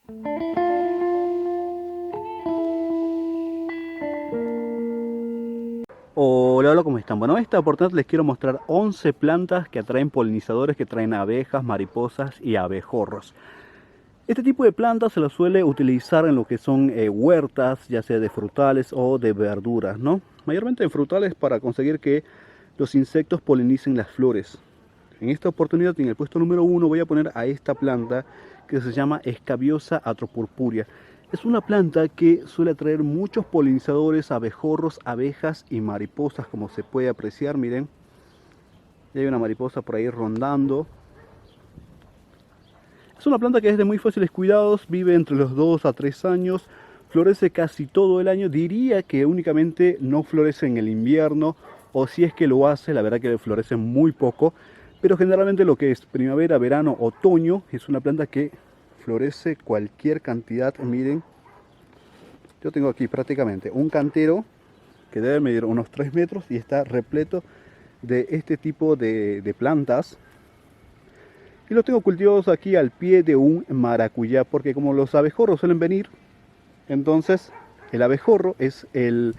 Hola, hola, ¿cómo están? Bueno, en esta oportunidad les quiero mostrar 11 plantas que atraen polinizadores, que traen abejas, mariposas y abejorros. Este tipo de plantas se las suele utilizar en lo que son huertas, ya sea de frutales o de verduras, ¿no? Mayormente en frutales para conseguir que los insectos polinicen las flores. En esta oportunidad, en el puesto número 1, voy a poner a esta planta que se llama Escabiosa atropurpurea. Es una planta que suele atraer muchos polinizadores, abejorros, abejas y mariposas, como se puede apreciar, miren. Ya hay una mariposa por ahí rondando. Es una planta que es de muy fáciles cuidados, vive entre los 2 a 3 años, florece casi todo el año. Diría que únicamente no florece en el invierno, o si es que lo hace, la verdad que florece muy poco. Pero generalmente lo que es primavera, verano, otoño, es una planta que florece cualquier cantidad. Miren, yo tengo aquí prácticamente un cantero que debe medir unos 3 metros y está repleto de este tipo de plantas. Y los tengo cultivados aquí al pie de un maracuyá, porque como los abejorros suelen venir, entonces el abejorro es el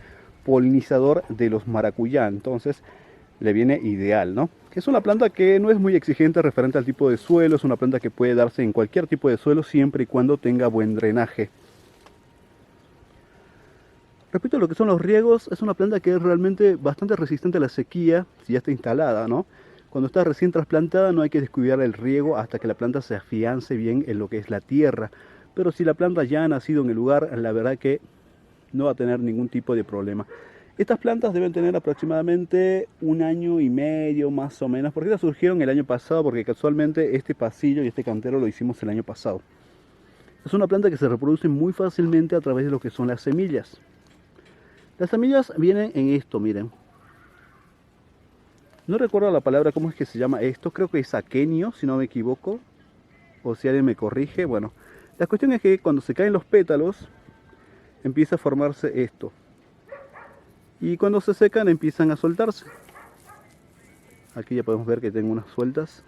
polinizador de los maracuyá, entonces le viene ideal, ¿no? Es una planta que no es muy exigente referente al tipo de suelo, es una planta que puede darse en cualquier tipo de suelo siempre y cuando tenga buen drenaje. Repito, lo que son los riegos, es una planta que es realmente bastante resistente a la sequía si ya está instalada, ¿no? Cuando está recién trasplantada no hay que descuidar el riego hasta que la planta se afiance bien en lo que es la tierra. Pero si la planta ya ha nacido en el lugar, la verdad que no va a tener ningún tipo de problema. Estas plantas deben tener aproximadamente 1 año y medio más o menos, porque estas surgieron el año pasado, porque casualmente este pasillo y este cantero lo hicimos el año pasado. Es una planta que se reproduce muy fácilmente a través de lo que son las semillas. Las semillas vienen en esto, miren. No recuerdo la palabra, cómo es que se llama esto. Creo que es aquenio, si no me equivoco. O si alguien me corrige. Bueno, la cuestión es que cuando se caen los pétalos, empieza a formarse esto. Y cuando se secan, empiezan a soltarse. Aquí ya podemos ver que tengo unas sueltas.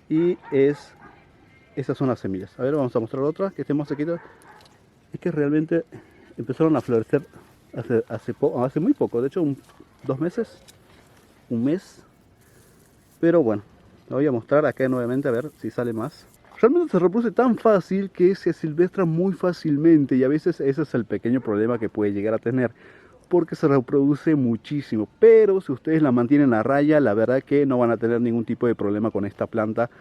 Y esas son las semillas. A ver, vamos a mostrar otra que esté más sequita. Es que realmente empezaron a florecer hace muy poco. De hecho, 2 meses. Un mes, pero bueno, lo voy a mostrar acá nuevamente a ver si sale más. Realmente se reproduce tan fácil que se silvestra muy fácilmente, y a veces ese es el pequeño problema que puede llegar a tener, porque se reproduce muchísimo. Pero si ustedes la mantienen a raya, la verdad que no van a tener ningún tipo de problema con esta planta,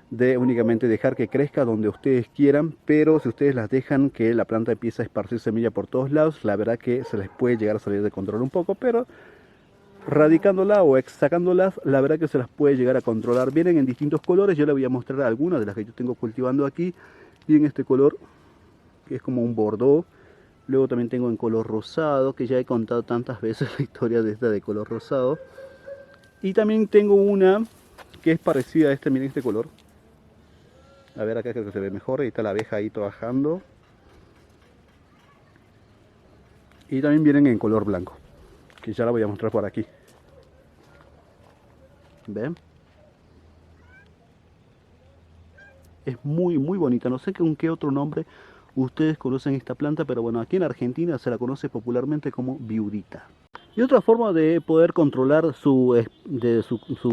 de únicamente dejar que crezca donde ustedes quieran. Pero si ustedes las dejan que la planta empiece a esparcir semilla por todos lados, la verdad que se les puede llegar a salir de control un poco, pero radicándola o sacándolas, la verdad que se las puede llegar a controlar. Vienen en distintos colores, yo les voy a mostrar algunas de las que yo tengo cultivando aquí. Miren este color, que es como un bordó. Luego también tengo en color rosado, que ya he contado tantas veces la historia de esta de color rosado. Y también tengo una que es parecida a esta, miren este color. A ver, acá creo que se ve mejor, ahí está la abeja ahí trabajando. Y también vienen en color blanco, que ya la voy a mostrar por aquí. ¿Ven? Es muy bonita. No sé con qué otro nombre ustedes conocen esta planta, pero bueno, aquí en Argentina se la conoce popularmente como viudita. Y otra forma de poder controlar su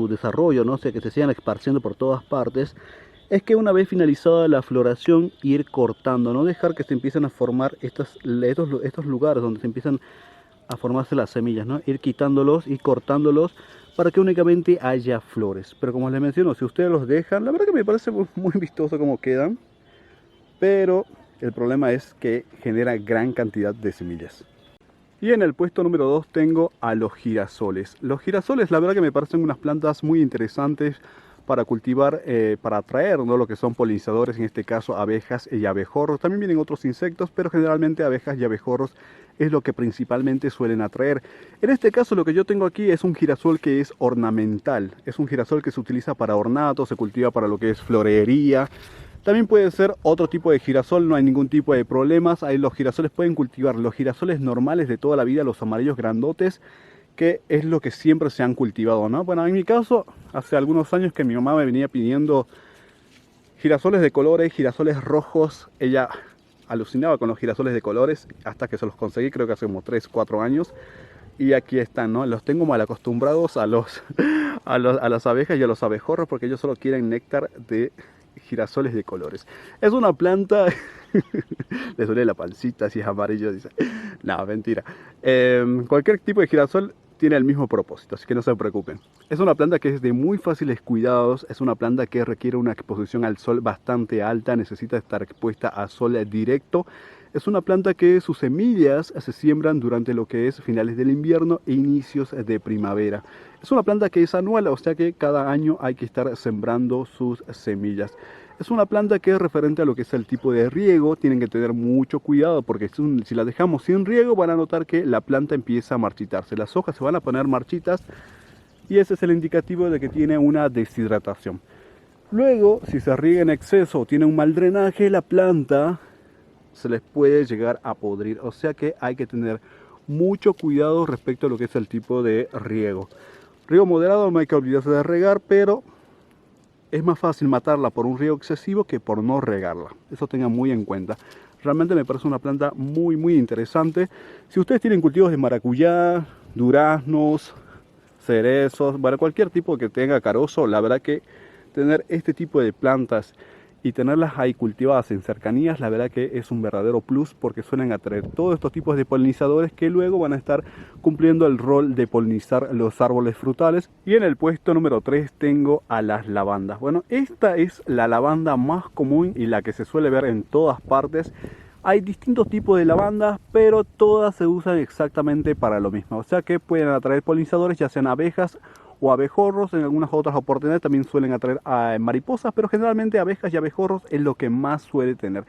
desarrollo, ¿no? O sea, que se sigan esparciendo por todas partes, es que una vez finalizada la floración, ir cortando, no dejar que se empiecen a formar estos lugares donde se empiezan a formarse las semillas, ¿no? Ir quitándolos y cortándolos para que únicamente haya flores. Pero como les menciono, si ustedes los dejan, la verdad que me parece muy vistoso como quedan, pero el problema es que genera gran cantidad de semillas. Y en el puesto número 2 tengo a los girasoles. Los girasoles, la verdad que me parecen unas plantas muy interesantes para cultivar, para atraer, ¿no?, lo que son polinizadores, en este caso abejas y abejorros. También vienen otros insectos, pero generalmente abejas y abejorros es lo que principalmente suelen atraer. En este caso lo que yo tengo aquí es un girasol que es ornamental. Es un girasol que se utiliza para ornato, se cultiva para lo que es florería. También puede ser otro tipo de girasol, no hay ningún tipo de problemas. Ahí los girasoles pueden cultivar los girasoles normales de toda la vida, los amarillos grandotes, que es lo que siempre se han cultivado, ¿no? Bueno, en mi caso, hace algunos años que mi mamá me venía pidiendo Girasoles de colores, girasoles rojos. Ella alucinaba con los girasoles de colores hasta que se los conseguí, creo que hace como 3, 4 años. Y aquí están, ¿no? Los tengo mal acostumbrados a las abejas y a los abejorros porque ellos solo quieren néctar de girasoles de colores. Es una planta... Le duele la pancita si es amarillo, dice. No, mentira. Cualquier tipo de girasol tiene el mismo propósito, así que no se preocupen. Es una planta que es de muy fáciles cuidados, es una planta que requiere una exposición al sol bastante alta, necesita estar expuesta a sol directo. Es una planta que sus semillas se siembran durante lo que es finales del invierno e inicios de primavera. Es una planta que es anual, o sea que cada año hay que estar sembrando sus semillas. Es una planta que es referente a lo que es el tipo de riego, tienen que tener mucho cuidado porque si la dejamos sin riego van a notar que la planta empieza a marchitarse. Las hojas se van a poner marchitas y ese es el indicativo de que tiene una deshidratación. Luego, si se riega en exceso o tiene un mal drenaje, la planta se les puede llegar a podrir, o sea que hay que tener mucho cuidado respecto a lo que es el tipo de riego. Riego moderado, no hay que olvidarse de regar, pero es más fácil matarla por un riego excesivo que por no regarla. Eso tengan muy en cuenta. Realmente me parece una planta muy interesante. Si ustedes tienen cultivos de maracuyá, duraznos, cerezos, bueno, cualquier tipo que tenga carozo, la verdad que tener este tipo de plantas y tenerlas ahí cultivadas en cercanías, la verdad que es un verdadero plus porque suelen atraer todos estos tipos de polinizadores que luego van a estar cumpliendo el rol de polinizar los árboles frutales. Y en el puesto número 3 tengo a las lavandas. Bueno, esta es la lavanda más común y la que se suele ver en todas partes. Hay distintos tipos de lavandas, pero todas se usan exactamente para lo mismo. O sea que pueden atraer polinizadores, ya sean abejas o abejorros. En algunas otras oportunidades también suelen atraer a mariposas, pero generalmente abejas y abejorros es lo que más suele tener.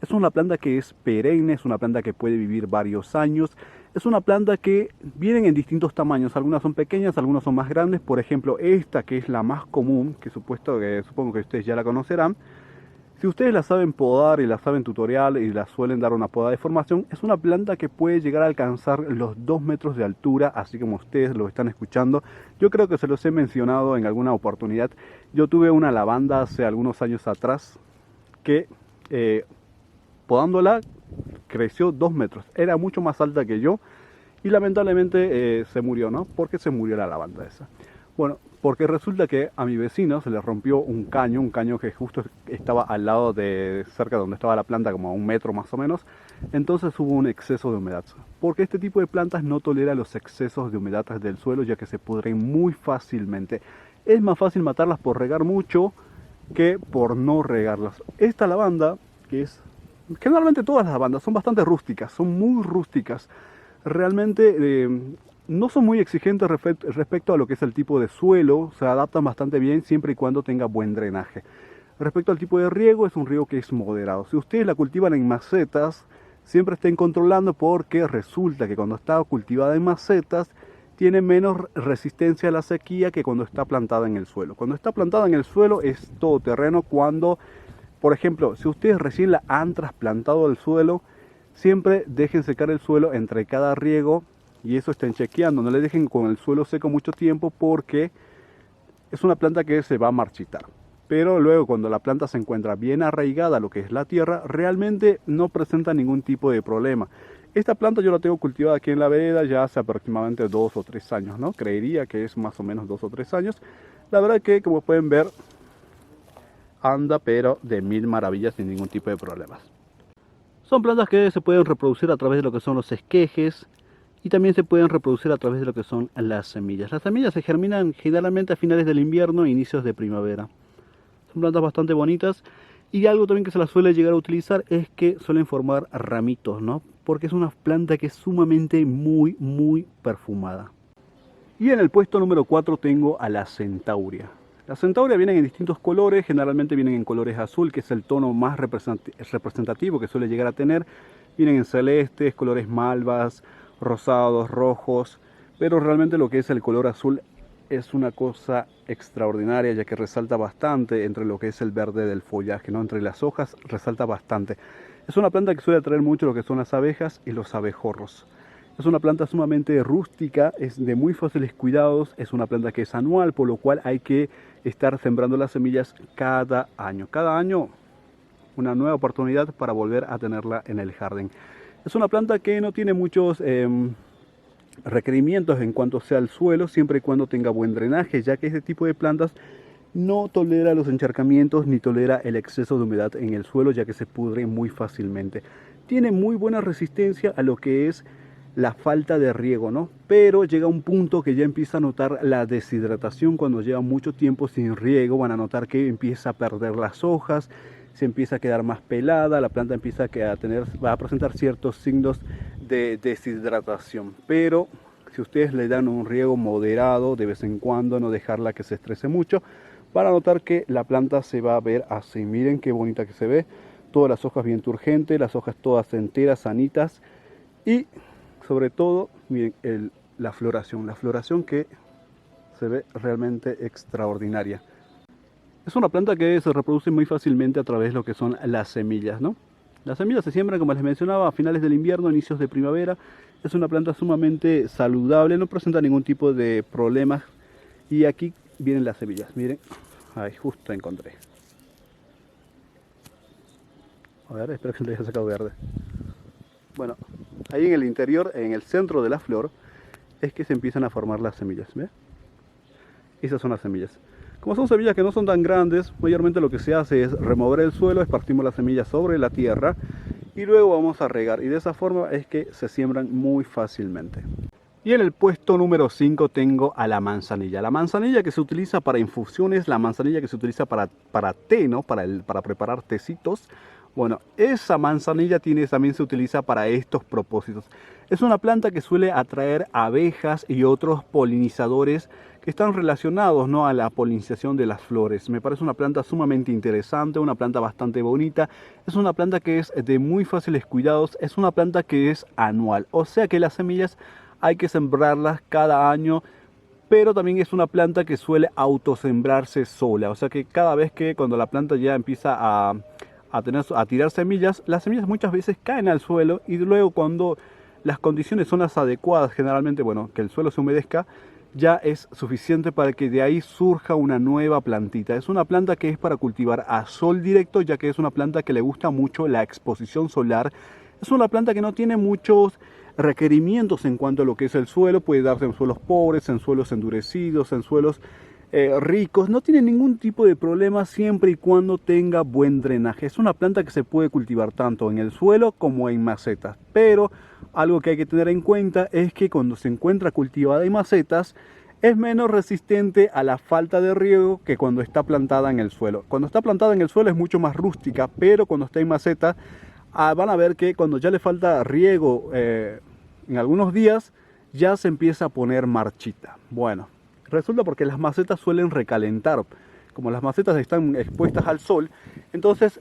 Es una planta que es perenne, es una planta que puede vivir varios años. Es una planta que vienen en distintos tamaños, algunas son pequeñas, algunas son más grandes. Por ejemplo, esta que es la más común, que supongo que ustedes ya la conocerán. Si ustedes la saben podar y la saben tutorial y la suelen dar una poda de formación, es una planta que puede llegar a alcanzar los 2 metros de altura, así como ustedes lo están escuchando. Yo creo que se los he mencionado en alguna oportunidad. Yo tuve una lavanda hace algunos años atrás que podándola creció 2 metros. Era mucho más alta que yo y lamentablemente se murió, ¿no? ¿Por qué se murió la lavanda esa? Bueno, porque resulta que a mi vecino se le rompió un caño que justo estaba al lado de cerca de donde estaba la planta, como a 1 metro más o menos. Entonces hubo un exceso de humedad, porque este tipo de plantas no tolera los excesos de humedad del suelo, ya que se pudren muy fácilmente. Es más fácil matarlas por regar mucho que por no regarlas. Esta lavanda, que es... Generalmente todas las lavandas son bastante rústicas, son muy rústicas. Realmente... no son muy exigentes respecto a lo que es el tipo de suelo, se adaptan bastante bien siempre y cuando tenga buen drenaje. Respecto al tipo de riego, es un riego que es moderado. Si ustedes la cultivan en macetas, siempre estén controlando porque resulta que cuando está cultivada en macetas, tiene menos resistencia a la sequía que cuando está plantada en el suelo. Cuando está plantada en el suelo es todoterreno. Cuando, por ejemplo, si ustedes recién la han trasplantado al suelo, siempre dejen secar el suelo entre cada riego. Y eso estén chequeando, no le dejen con el suelo seco mucho tiempo porque es una planta que se va a marchitar. Pero luego cuando la planta se encuentra bien arraigada a lo que es la tierra, realmente no presenta ningún tipo de problema. Esta planta yo la tengo cultivada aquí en la vereda ya hace aproximadamente 2 o 3 años, ¿no? Creería que es más o menos 2 o 3 años. La verdad que, como pueden ver, anda pero de mil maravillas sin ningún tipo de problemas. Son plantas que se pueden reproducir a través de lo que son los esquejes, y también se pueden reproducir a través de lo que son las semillas. Las semillas se germinan generalmente a finales del invierno e inicios de primavera. Son plantas bastante bonitas y algo también que se las suele llegar a utilizar es que suelen formar ramitos, ¿no? Porque es una planta que es sumamente muy perfumada. Y en el puesto número 4 tengo a la centauria. Las centaurias vienen en distintos colores, generalmente vienen en colores azul, que es el tono más representativo que suele llegar a tener. Vienen en celestes, colores malvas, rosados, rojos, pero realmente lo que es el color azul es una cosa extraordinaria, ya que resalta bastante entre lo que es el verde del follaje, ¿no? Entre las hojas resalta bastante. Es una planta que suele atraer mucho lo que son las abejas y los abejorros. Es una planta sumamente rústica, es de muy fáciles cuidados, es una planta que es anual, por lo cual hay que estar sembrando las semillas cada año. Cada año una nueva oportunidad para volver a tenerla en el jardín. Es una planta que no tiene muchos requerimientos en cuanto sea el suelo, siempre y cuando tenga buen drenaje, ya que este tipo de plantas no tolera los encharcamientos ni tolera el exceso de humedad en el suelo, ya que se pudre muy fácilmente. Tiene muy buena resistencia a lo que es la falta de riego, ¿no? Pero llega un punto que ya empieza a notar la deshidratación cuando lleva mucho tiempo sin riego. Van a notar que empieza a perder las hojas, se empieza a quedar más pelada, la planta empieza va a presentar ciertos signos de deshidratación. Pero si ustedes le dan un riego moderado de vez en cuando, no dejarla que se estrese mucho, van a notar que la planta se va a ver así. Miren qué bonita que se ve, todas las hojas bien turgentes, las hojas todas enteras, sanitas, y sobre todo, miren la floración que se ve realmente extraordinaria. Es una planta que se reproduce muy fácilmente a través de lo que son las semillas, ¿no? Las semillas se siembran, como les mencionaba, a finales del invierno, inicios de primavera. Es una planta sumamente saludable, no presenta ningún tipo de problemas. Y aquí vienen las semillas, miren. Ahí justo encontré. A ver, espero que no le haya sacado verde. Bueno, ahí en el interior, en el centro de la flor, es que se empiezan a formar las semillas, ¿ve? Esas son las semillas. Como son semillas que no son tan grandes, mayormente lo que se hace es remover el suelo, esparcimos las semillas sobre la tierra y luego vamos a regar. Y de esa forma es que se siembran muy fácilmente. Y en el puesto número 5 tengo a la manzanilla. La manzanilla que se utiliza para infusiones, la manzanilla que se utiliza para té, ¿no? Para preparar tecitos. Bueno, esa manzanilla también se utiliza para estos propósitos. Es una planta que suele atraer abejas y otros polinizadores que están relacionados, ¿no?, a la polinización de las flores. Me parece una planta sumamente interesante, una planta bastante bonita. Es una planta que es de muy fáciles cuidados, es una planta que es anual. O sea que las semillas hay que sembrarlas cada año, pero también es una planta que suele autosembrarse sola. O sea que cada vez que cuando la planta ya empieza a tirar semillas, las semillas muchas veces caen al suelo y luego cuando las condiciones son las adecuadas, generalmente, bueno, que el suelo se humedezca, ya es suficiente para que de ahí surja una nueva plantita. Es una planta que es para cultivar a sol directo, ya que es una planta que le gusta mucho la exposición solar. Es una planta que no tiene muchos requerimientos en cuanto a lo que es el suelo. Puede darse en suelos pobres, en suelos endurecidos, en suelos ricos. No tiene ningún tipo de problema siempre y cuando tenga buen drenaje. Es una planta que se puede cultivar tanto en el suelo como en macetas, pero algo que hay que tener en cuenta es que cuando se encuentra cultivada en macetas es menos resistente a la falta de riego que cuando está plantada en el suelo. Cuando está plantada en el suelo es mucho más rústica, pero cuando está en maceta van a ver que cuando ya le falta riego en algunos días ya se empieza a poner marchita. Bueno, resulta porque las macetas suelen recalentar. Como las macetas están expuestas al sol, entonces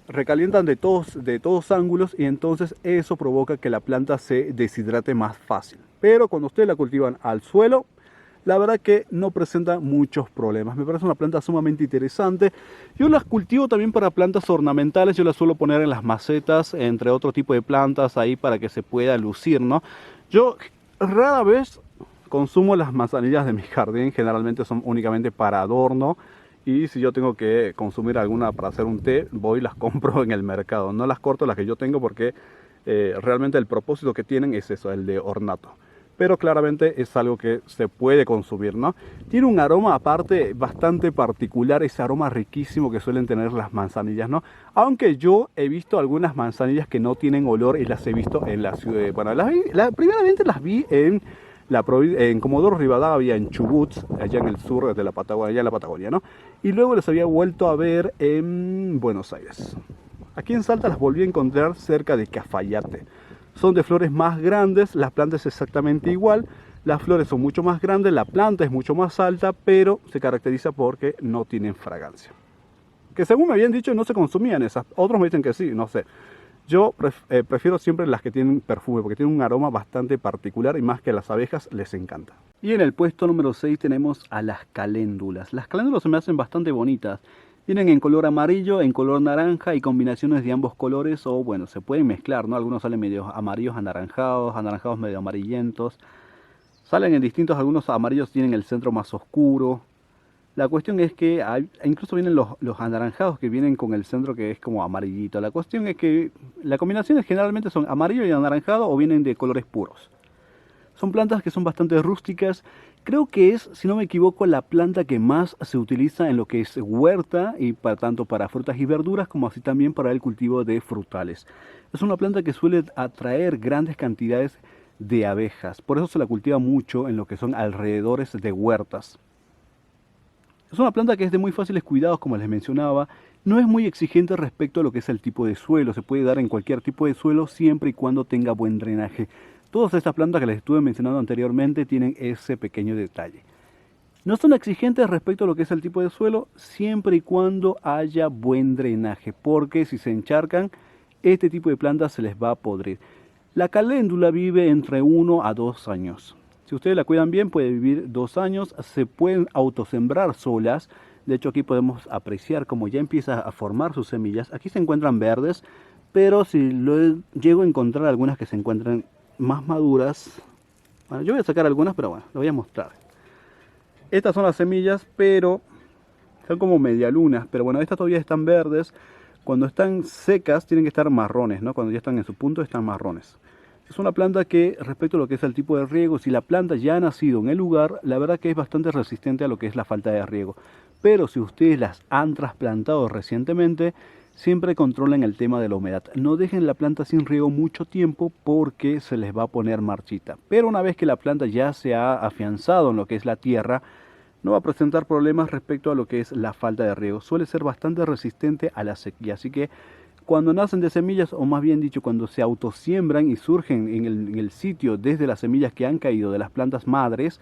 recalientan de todos ángulos y entonces eso provoca que la planta se deshidrate más fácil. Pero cuando ustedes la cultivan al suelo, la verdad que no presenta muchos problemas. Me parece una planta sumamente interesante. Yo las cultivo también para plantas ornamentales. Yo las suelo poner en las macetas, entre otro tipo de plantas ahí para que se pueda lucir, ¿no? Yo rara vez consumo las manzanillas de mi jardín. Generalmente son únicamente para adorno. Y si yo tengo que consumir alguna para hacer un té, voy y las compro en el mercado. No las corto las que yo tengo porque realmente el propósito que tienen es eso, el de ornato. Pero claramente es algo que se puede consumir, ¿no? Tiene un aroma aparte bastante particular, ese aroma riquísimo que suelen tener las manzanillas, ¿no? Aunque yo he visto algunas manzanillas que no tienen olor y las he visto en la ciudad. Bueno, primeramente las vi en Comodoro Rivadavia, en Chubut, allá en el sur de la Patagonia, allá en la Patagonia, ¿no? Y luego les había vuelto a ver en Buenos Aires. Aquí en Salta las volví a encontrar cerca de Cafayate. Son de flores más grandes, la planta es exactamente igual, las flores son mucho más grandes, la planta es mucho más alta, pero se caracteriza porque no tienen fragancia. Que según me habían dicho no se consumían esas, otros me dicen que sí, no sé. Yo prefiero siempre las que tienen perfume, porque tienen un aroma bastante particular y más que a las abejas les encanta. Y en el puesto número 6 tenemos a las caléndulas. Las caléndulas se me hacen bastante bonitas. Vienen en color amarillo, en color naranja y combinaciones de ambos colores, o bueno, se pueden mezclar, ¿no? Algunos salen medio amarillos anaranjados, anaranjados medio amarillentos. Salen en distintos, algunos amarillos tienen el centro más oscuro. La cuestión es que incluso vienen los anaranjados que vienen con el centro que es como amarillito. La cuestión es que las combinaciones generalmente son amarillo y anaranjado o vienen de colores puros. Son plantas que son bastante rústicas. Creo que es, si no me equivoco, la planta que más se utiliza en lo que es huerta y tanto para frutas y verduras como así también para el cultivo de frutales. Es una planta que suele atraer grandes cantidades de abejas. Por eso se la cultiva mucho en lo que son alrededores de huertas. Es una planta que es de muy fáciles cuidados, como les mencionaba. No es muy exigente respecto a lo que es el tipo de suelo. Se puede dar en cualquier tipo de suelo siempre y cuando tenga buen drenaje. Todas estas plantas que les estuve mencionando anteriormente tienen ese pequeño detalle. No son exigentes respecto a lo que es el tipo de suelo siempre y cuando haya buen drenaje, porque si se encharcan, este tipo de plantas se les va a podrir. La caléndula vive entre 1 a 2 años. Si ustedes la cuidan bien, puede vivir 2 años. Se pueden autosembrar solas. De hecho, aquí podemos apreciar cómo ya empieza a formar sus semillas. Aquí se encuentran verdes, pero si llego a encontrar algunas que se encuentran más maduras. Bueno, yo voy a sacar algunas, pero bueno, lo voy a mostrar. Estas son las semillas, pero son como medialunas. Pero bueno, estas todavía están verdes. Cuando están secas tienen que estar marrones, ¿no? Cuando ya están en su punto están marrones. Es una planta que, respecto a lo que es el tipo de riego, si la planta ya ha nacido en el lugar, la verdad que es bastante resistente a lo que es la falta de riego. Pero si ustedes las han trasplantado recientemente, siempre controlen el tema de la humedad. No dejen la planta sin riego mucho tiempo porque se les va a poner marchita. Pero una vez que la planta ya se ha afianzado en lo que es la tierra, no va a presentar problemas respecto a lo que es la falta de riego. Suele ser bastante resistente a la sequía. Así que cuando nacen de semillas, o más bien dicho, cuando se autosiembran y surgen en el sitio desde las semillas que han caído de las plantas madres,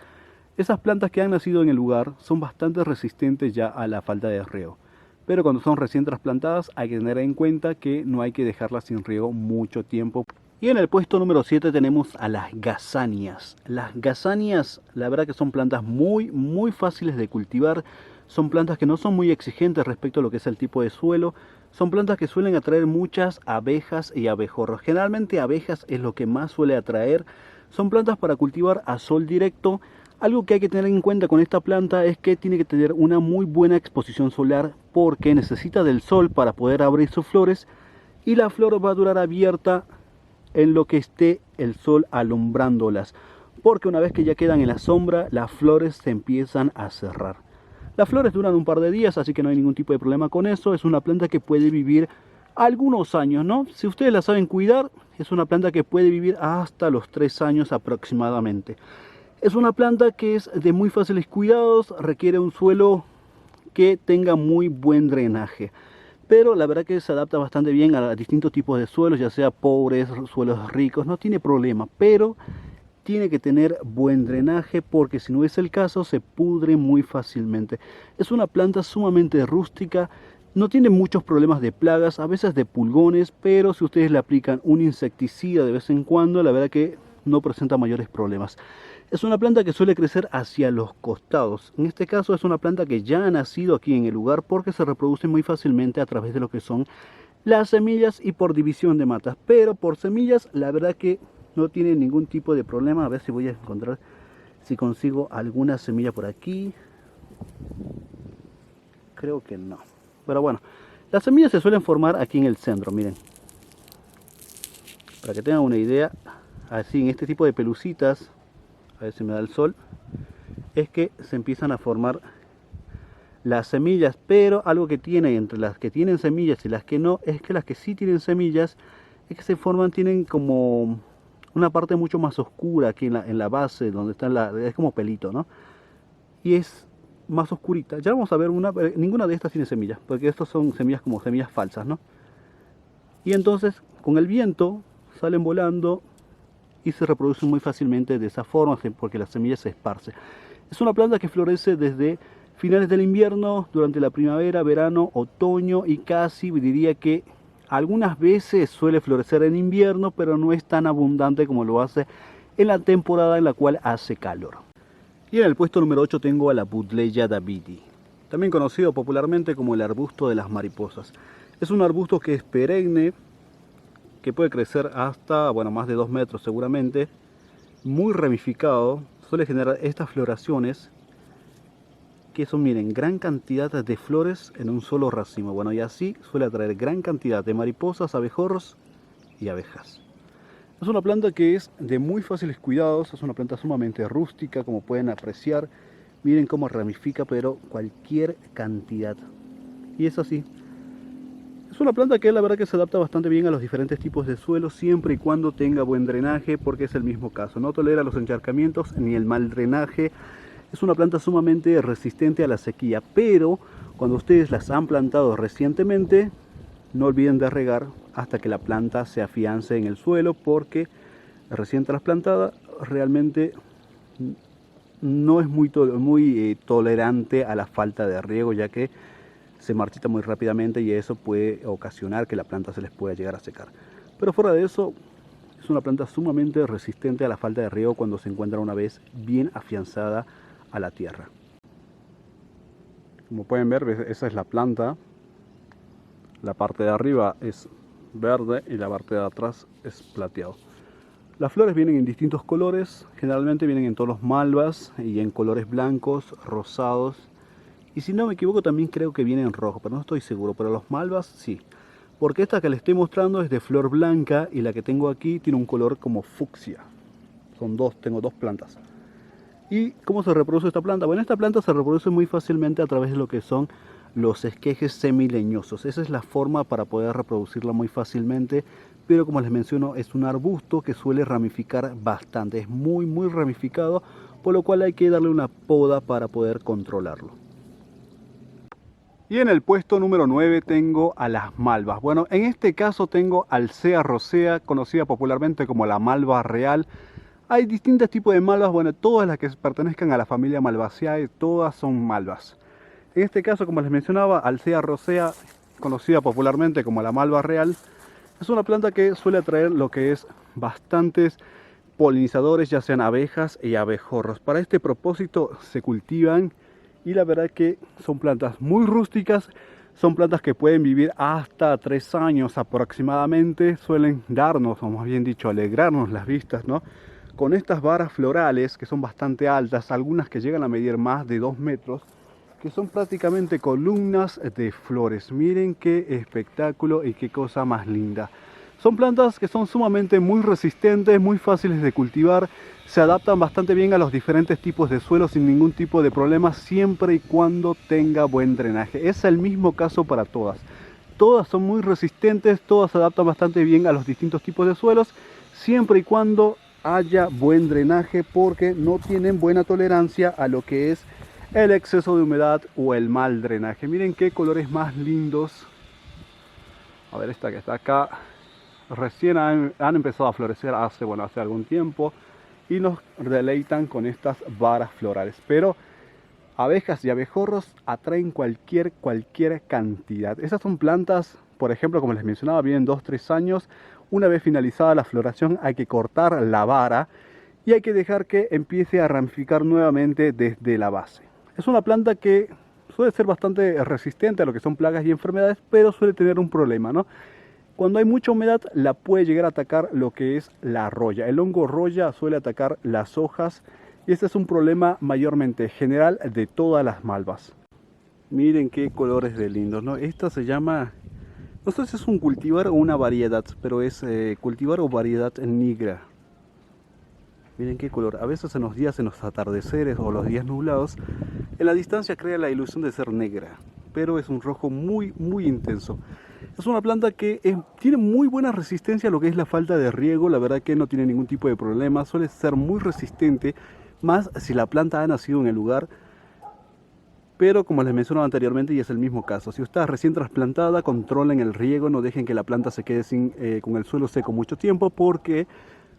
esas plantas que han nacido en el lugar son bastante resistentes ya a la falta de riego. Pero cuando son recién trasplantadas hay que tener en cuenta que no hay que dejarlas sin riego mucho tiempo. Y en el puesto número 7 tenemos a las gazanias. Las gazanias, la verdad que son plantas muy fáciles de cultivar. Son plantas que no son muy exigentes respecto a lo que es el tipo de suelo. Son plantas que suelen atraer muchas abejas y abejorros. Generalmente abejas es lo que más suele atraer. Son plantas para cultivar a sol directo. Algo que hay que tener en cuenta con esta planta es que tiene que tener una muy buena exposición solar porque necesita del sol para poder abrir sus flores y la flor va a durar abierta en lo que esté el sol alumbrándolas, porque una vez que ya quedan en la sombra, las flores se empiezan a cerrar. Las flores duran un par de días, así que no hay ningún tipo de problema con eso. Es una planta que puede vivir algunos años, ¿no? Si ustedes la saben cuidar, es una planta que puede vivir hasta los 3 años aproximadamente. Es una planta que es de muy fáciles cuidados, requiere un suelo que tenga muy buen drenaje. Pero la verdad que se adapta bastante bien a distintos tipos de suelos, ya sea pobres, suelos ricos, no tiene problema. Pero tiene que tener buen drenaje porque si no es el caso se pudre muy fácilmente. Es una planta sumamente rústica, no tiene muchos problemas de plagas, a veces de pulgones, pero si ustedes le aplican un insecticida de vez en cuando, la verdad que no presenta mayores problemas. Es una planta que suele crecer hacia los costados. En este caso es una planta que ya ha nacido aquí en el lugar porque se reproduce muy fácilmente a través de lo que son las semillas y por división de matas. Pero por semillas la verdad que no tiene ningún tipo de problema. A ver si voy a encontrar, si consigo alguna semilla por aquí. Creo que no. Pero bueno, las semillas se suelen formar aquí en el centro, miren. Para que tengan una idea, así en este tipo de pelucitas, a ver si me da el sol, es que se empiezan a formar las semillas. Pero algo que tiene entre las que tienen semillas y las que no, es que las que sí tienen semillas, es que se forman, tienen como una parte mucho más oscura aquí en la base, donde está es como pelito, ¿no? Y es más oscurita. Ya vamos a ver ninguna de estas tiene semillas, porque estas son semillas como semillas falsas, ¿no? Y entonces con el viento salen volando y se reproducen muy fácilmente de esa forma, porque las semillas se esparcen. Es una planta que florece desde finales del invierno, durante la primavera, verano, otoño y casi diría que algunas veces suele florecer en invierno, pero no es tan abundante como lo hace en la temporada en la cual hace calor. Y en el puesto número 8 tengo a la Buddleia davidi. también conocido popularmente como el arbusto de las mariposas. Es un arbusto que es perenne, que puede crecer hasta, bueno, más de 2 metros seguramente, muy ramificado, suele generar estas floraciones que son, miren, gran cantidad de flores en un solo racimo. Bueno, y así suele atraer gran cantidad de mariposas, abejorros y abejas. Es una planta que es de muy fáciles cuidados, es una planta sumamente rústica, como pueden apreciar. Miren cómo ramifica, pero cualquier cantidad. Y es así. Es una planta que la verdad que se adapta bastante bien a los diferentes tipos de suelo, siempre y cuando tenga buen drenaje, porque es el mismo caso. No tolera los encharcamientos ni el mal drenaje. Es una planta sumamente resistente a la sequía, pero cuando ustedes las han plantado recientemente, no olviden de regar hasta que la planta se afiance en el suelo, porque recién trasplantada realmente no es muy tolerante a la falta de riego, ya que se marchita muy rápidamente y eso puede ocasionar que la planta se les pueda llegar a secar. Pero fuera de eso, es una planta sumamente resistente a la falta de riego cuando se encuentra una vez bien afianzada a la tierra. Como pueden ver, esa es la planta. La parte de arriba es verde y la parte de atrás es plateado. Las flores vienen en distintos colores, generalmente vienen en tonos malvas y en colores blancos, rosados. Y si no me equivoco también creo que viene en rojo, pero no estoy seguro, pero los malvas sí. Porque esta que les estoy mostrando es de flor blanca y la que tengo aquí tiene un color como fucsia. Tengo dos plantas. ¿Y cómo se reproduce esta planta? Bueno, esta planta se reproduce muy fácilmente a través de lo que son los esquejes semileñosos. Esa es la forma para poder reproducirla muy fácilmente, pero como les menciono, es un arbusto que suele ramificar bastante. Es muy ramificado, por lo cual hay que darle una poda para poder controlarlo. Y en el puesto número 9 tengo a las malvas. Bueno, en este caso tengo Alsea rosea, conocida popularmente como la malva real. Hay distintos tipos de malvas, bueno, todas las que pertenezcan a la familia Malvaceae, todas son malvas. En este caso, como les mencionaba, Alsea rosea, conocida popularmente como la malva real, es una planta que suele atraer lo que es bastantes polinizadores, ya sean abejas y abejorros. Para este propósito se cultivan y la verdad que son plantas muy rústicas, son plantas que pueden vivir hasta 3 años aproximadamente, suelen darnos, o más bien dicho, alegrarnos las vistas, ¿no? Con estas varas florales que son bastante altas, algunas que llegan a medir más de 2 metros, que son prácticamente columnas de flores. Miren qué espectáculo y qué cosa más linda. Son plantas que son sumamente muy resistentes, muy fáciles de cultivar, se adaptan bastante bien a los diferentes tipos de suelo sin ningún tipo de problema, siempre y cuando tenga buen drenaje. Es el mismo caso para todas. Todas son muy resistentes, todas se adaptan bastante bien a los distintos tipos de suelos, siempre y cuando haya buen drenaje, porque no tienen buena tolerancia a lo que es el exceso de humedad o el mal drenaje. Miren qué colores más lindos. A ver, esta que está acá recién han empezado a florecer hace algún tiempo y nos deleitan con estas varas florales. Pero abejas y abejorros atraen cualquier cantidad. Esas son plantas, por ejemplo, como les mencionaba, vienen 2-3 años. Una vez finalizada la floración hay que cortar la vara y hay que dejar que empiece a ramificar nuevamente desde la base. Es una planta que suele ser bastante resistente a lo que son plagas y enfermedades, pero suele tener un problema, ¿no? Cuando hay mucha humedad la puede llegar a atacar lo que es la roya. El hongo roya suele atacar las hojas y este es un problema mayormente general de todas las malvas. Miren qué colores de lindos, ¿no? Esta se llama, no sé si es un cultivar o una variedad, pero es cultivar o variedad negra. Miren qué color. A veces en los días, en los atardeceres o los días nublados, en la distancia crea la ilusión de ser negra, pero es un rojo muy intenso. Es una planta que tiene muy buena resistencia a lo que es la falta de riego. La verdad que no tiene ningún tipo de problema, suele ser muy resistente, más si la planta ha nacido en el lugar. Pero como les mencionaba anteriormente, y es el mismo caso, si está recién trasplantada, controlen el riego, no dejen que la planta se quede con el suelo seco mucho tiempo, porque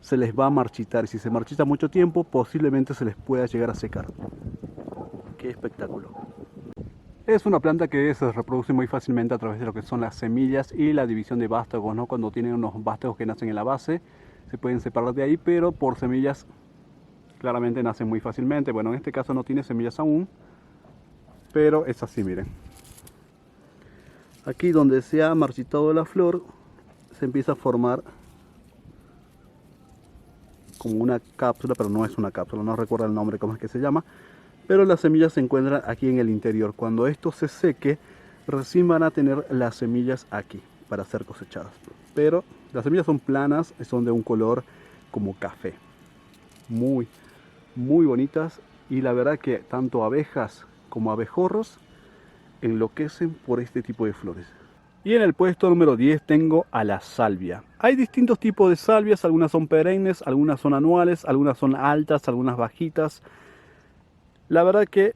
se les va a marchitar, y si se marchita mucho tiempo posiblemente se les pueda llegar a secar. ¡Qué espectáculo! Es una planta que se reproduce muy fácilmente a través de lo que son las semillas y la división de vástagos, ¿no? Cuando tienen unos vástagos que nacen en la base, se pueden separar de ahí, pero por semillas claramente nacen muy fácilmente. Bueno, en este caso no tiene semillas aún, pero es así, miren. Aquí donde se ha marchitado la flor, se empieza a formar como una cápsula, pero no es una cápsula, no recuerdo el nombre, cómo es que se llama. Pero las semillas se encuentran aquí en el interior. Cuando esto se seque, recién van a tener las semillas aquí para ser cosechadas. Pero las semillas son planas, son de un color como café. Muy bonitas, y la verdad que tanto abejas como abejorros enloquecen por este tipo de flores. Y en el puesto número 10 tengo a la salvia. Hay distintos tipos de salvias, algunas son perennes, algunas son anuales, algunas son altas, algunas bajitas. La verdad que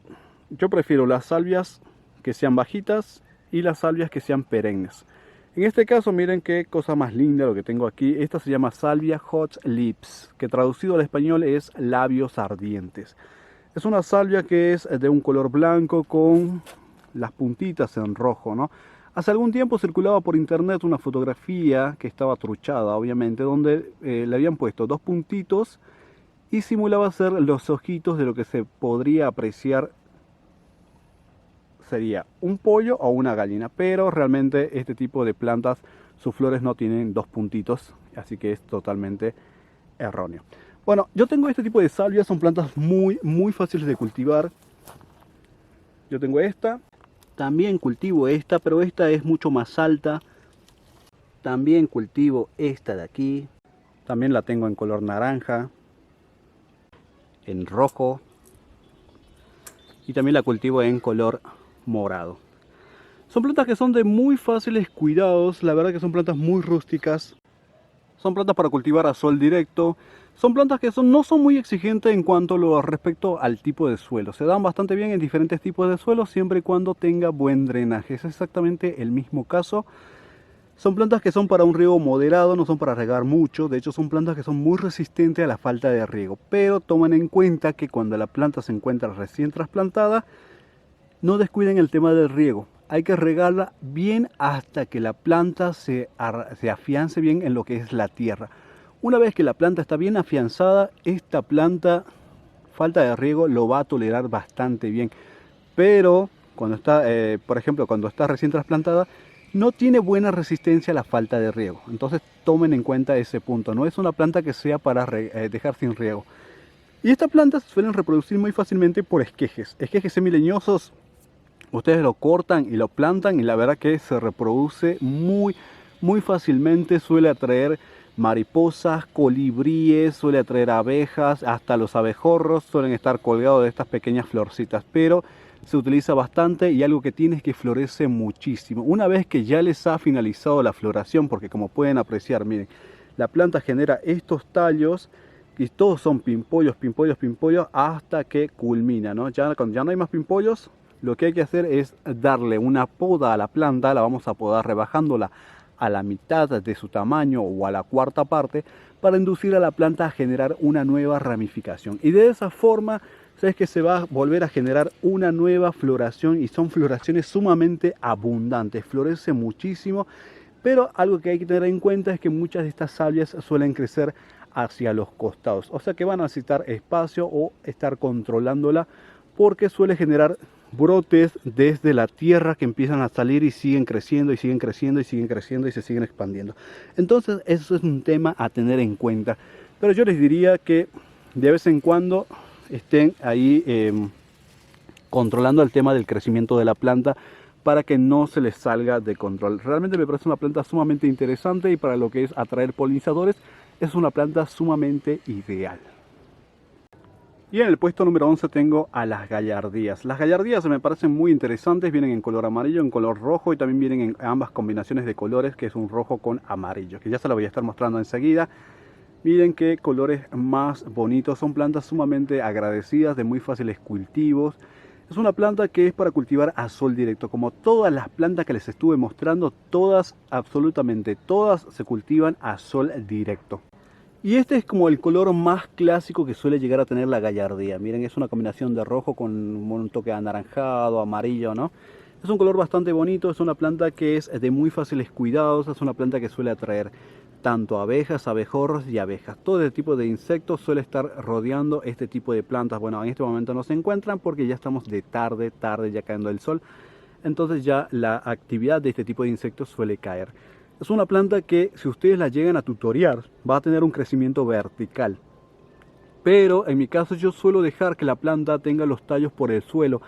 yo prefiero las salvias que sean bajitas y las salvias que sean perennes. En este caso, miren qué cosa más linda lo que tengo aquí. Esta se llama salvia hot lips, que traducido al español es labios ardientes. Es una salvia que es de un color blanco con las puntitas en rojo, ¿no? Hace algún tiempo circulaba por internet una fotografía que estaba truchada, obviamente, donde le habían puesto dos puntitos y simulaba ser los ojitos de lo que se podría apreciar sería un pollo o una gallina, pero realmente este tipo de plantas, sus flores no tienen dos puntitos, así que es totalmente erróneo. Bueno, yo tengo este tipo de salvias, son plantas muy fáciles de cultivar. Yo tengo esta, también cultivo esta, pero esta es mucho más alta. También cultivo esta de aquí, también la tengo en color naranja, en rojo, y también la cultivo en color morado. Son plantas que son de muy fáciles cuidados, la verdad que son plantas muy rústicas. Son plantas para cultivar a sol directo. Son plantas que no son muy exigentes en cuanto a lo respecto al tipo de suelo. Se dan bastante bien en diferentes tipos de suelos siempre y cuando tenga buen drenaje. Es exactamente el mismo caso. Son plantas que son para un riego moderado, no son para regar mucho. De hecho, son plantas que son muy resistentes a la falta de riego. Pero tomen en cuenta que cuando la planta se encuentra recién trasplantada, no descuiden el tema del riego. Hay que regarla bien hasta que la planta se afiance bien en lo que es la tierra. Una vez que la planta está bien afianzada, esta planta, falta de riego, lo va a tolerar bastante bien. Pero cuando está, por ejemplo, cuando está recién trasplantada, no tiene buena resistencia a la falta de riego. Entonces tomen en cuenta ese punto. No es una planta que sea para dejar sin riego. Y estas plantas se suelen reproducir muy fácilmente por esquejes. Esquejes semileñosos. Ustedes lo cortan y lo plantan y la verdad que se reproduce muy fácilmente. Suele atraer mariposas, colibríes, suele atraer abejas, hasta los abejorros suelen estar colgados de estas pequeñas florcitas, pero se utiliza bastante y algo que tiene es que florece muchísimo. Una vez que ya les ha finalizado la floración, porque como pueden apreciar, miren, la planta genera estos tallos y todos son pimpollos hasta que culmina, ¿no? Cuando ya no hay más pimpollos, lo que hay que hacer es darle una poda a la planta. La vamos a podar rebajándola a la mitad de su tamaño o a la cuarta parte para inducir a la planta a generar una nueva ramificación. Y de esa forma es que se va a volver a generar una nueva floración y son floraciones sumamente abundantes. Florece muchísimo, pero algo que hay que tener en cuenta es que muchas de estas salvias suelen crecer hacia los costados. O sea que van a necesitar espacio o estar controlándola porque suele generar brotes desde la tierra que empiezan a salir y siguen creciendo y siguen creciendo y siguen creciendo y se siguen expandiendo. Entonces eso es un tema a tener en cuenta. Pero yo les diría que de vez en cuando estén ahí controlando el tema del crecimiento de la planta para que no se les salga de control. Realmente me parece una planta sumamente interesante y para lo que es atraer polinizadores es una planta sumamente ideal. Y en el puesto número 11 tengo a las gallardías. Las gallardías me parecen muy interesantes, vienen en color amarillo, en color rojo y también vienen en ambas combinaciones de colores, que es un rojo con amarillo, que ya se lo voy a estar mostrando enseguida. Miren qué colores más bonitos, son plantas sumamente agradecidas, de muy fáciles cultivos. Es una planta que es para cultivar a sol directo, como todas las plantas que les estuve mostrando, todas, absolutamente todas se cultivan a sol directo. Y este es como el color más clásico que suele llegar a tener la gallardía. Miren, es una combinación de rojo con un toque anaranjado, amarillo, ¿no? Es un color bastante bonito, es una planta que es de muy fáciles cuidados, es una planta que suele atraer tanto abejas, abejorros y abejas. Todo este tipo de insectos suele estar rodeando este tipo de plantas. Bueno, en este momento no se encuentran porque ya estamos de tarde, ya cayendo el sol. Entonces ya la actividad de este tipo de insectos suele caer. Es una planta que si ustedes la llegan a tutoriar va a tener un crecimiento vertical. Pero en mi caso yo suelo dejar que la planta tenga los tallos por el suelo.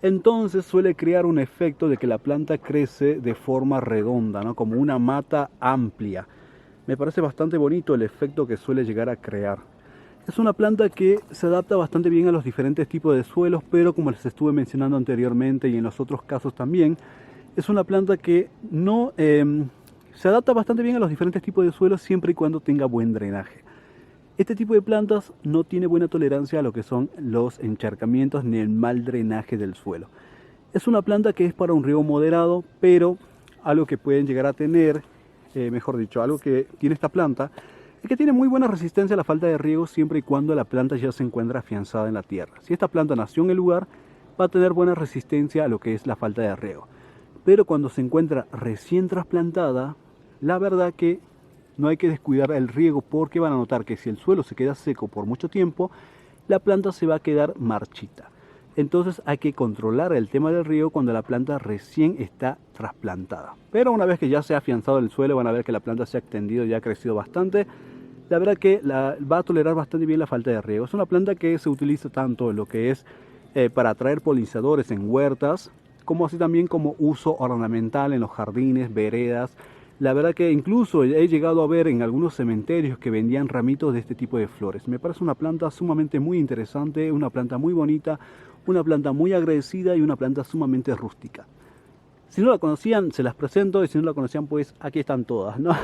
Entonces suele crear un efecto de que la planta crece de forma redonda, ¿no? Como una mata amplia. Me parece bastante bonito el efecto que suele llegar a crear. Es una planta que se adapta bastante bien a los diferentes tipos de suelos, pero como les estuve mencionando anteriormente y en los otros casos también, es una planta que no se adapta bastante bien a los diferentes tipos de suelos siempre y cuando tenga buen drenaje. Este tipo de plantas no tiene buena tolerancia a lo que son los encharcamientos ni el mal drenaje del suelo. Es una planta que es para un riego moderado, pero algo que pueden llegar a tener, mejor dicho, algo que tiene esta planta, es que tiene muy buena resistencia a la falta de riego siempre y cuando la planta ya se encuentra afianzada en la tierra. Si esta planta nació en el lugar, va a tener buena resistencia a lo que es la falta de riego. Pero cuando se encuentra recién trasplantada, la verdad que no hay que descuidar el riego porque van a notar que si el suelo se queda seco por mucho tiempo, la planta se va a quedar marchita. Entonces hay que controlar el tema del riego cuando la planta recién está trasplantada. Pero una vez que ya se ha afianzado el suelo, van a ver que la planta se ha extendido y ha crecido bastante. La verdad que va a tolerar bastante bien la falta de riego. Es una planta que se utiliza tanto en lo que es para atraer polinizadores en huertas, como así también como uso ornamental en los jardines, veredas. La verdad que incluso he llegado a ver en algunos cementerios que vendían ramitos de este tipo de flores. Me parece una planta sumamente muy interesante, una planta muy bonita, una planta muy agradecida y una planta sumamente rústica. Si no la conocían, se las presento, y si no la conocían, pues aquí están todas, ¿no?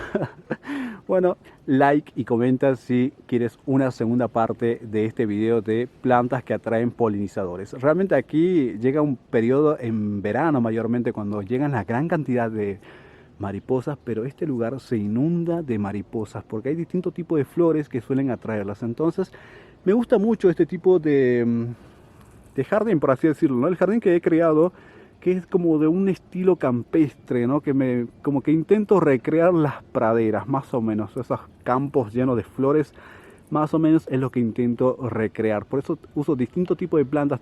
Bueno, like y comenta si quieres una segunda parte de este video de plantas que atraen polinizadores. Realmente aquí llega un periodo en verano mayormente cuando llegan la gran cantidad de mariposas, pero este lugar se inunda de mariposas porque hay distintos tipos de flores que suelen atraerlas. Entonces me gusta mucho este tipo de jardín, por así decirlo, ¿no? El jardín que he creado, que es como de un estilo campestre, ¿no? Como que intento recrear las praderas, más o menos, esos campos llenos de flores, más o menos es lo que intento recrear. Por eso uso distintos tipos de plantas,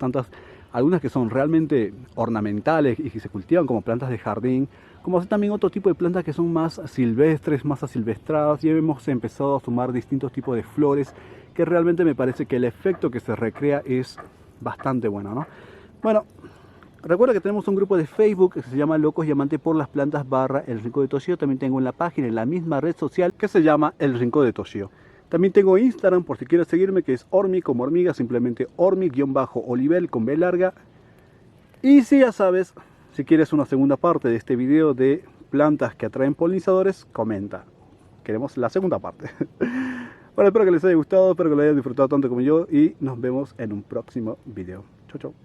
algunas que son realmente ornamentales y que se cultivan como plantas de jardín, como así también otro tipo de plantas que son más silvestres, más asilvestradas, y hemos empezado a sumar distintos tipos de flores, que realmente me parece que el efecto que se recrea es bastante bueno, ¿no? Bueno, recuerda que tenemos un grupo de Facebook que se llama Locos y Amantes por las Plantas / El Rincón de Toshio. También tengo en la página, en la misma red social, que se llama El Rincón de Toshio. También tengo Instagram, por si quieres seguirme, que es Ormi como hormiga, simplemente Ormi_Olivel con B larga. Y si ya sabes, si quieres una segunda parte de este video de plantas que atraen polinizadores, comenta. Queremos la segunda parte. Bueno, espero que les haya gustado, espero que lo hayan disfrutado tanto como yo y nos vemos en un próximo video. Chau, chau.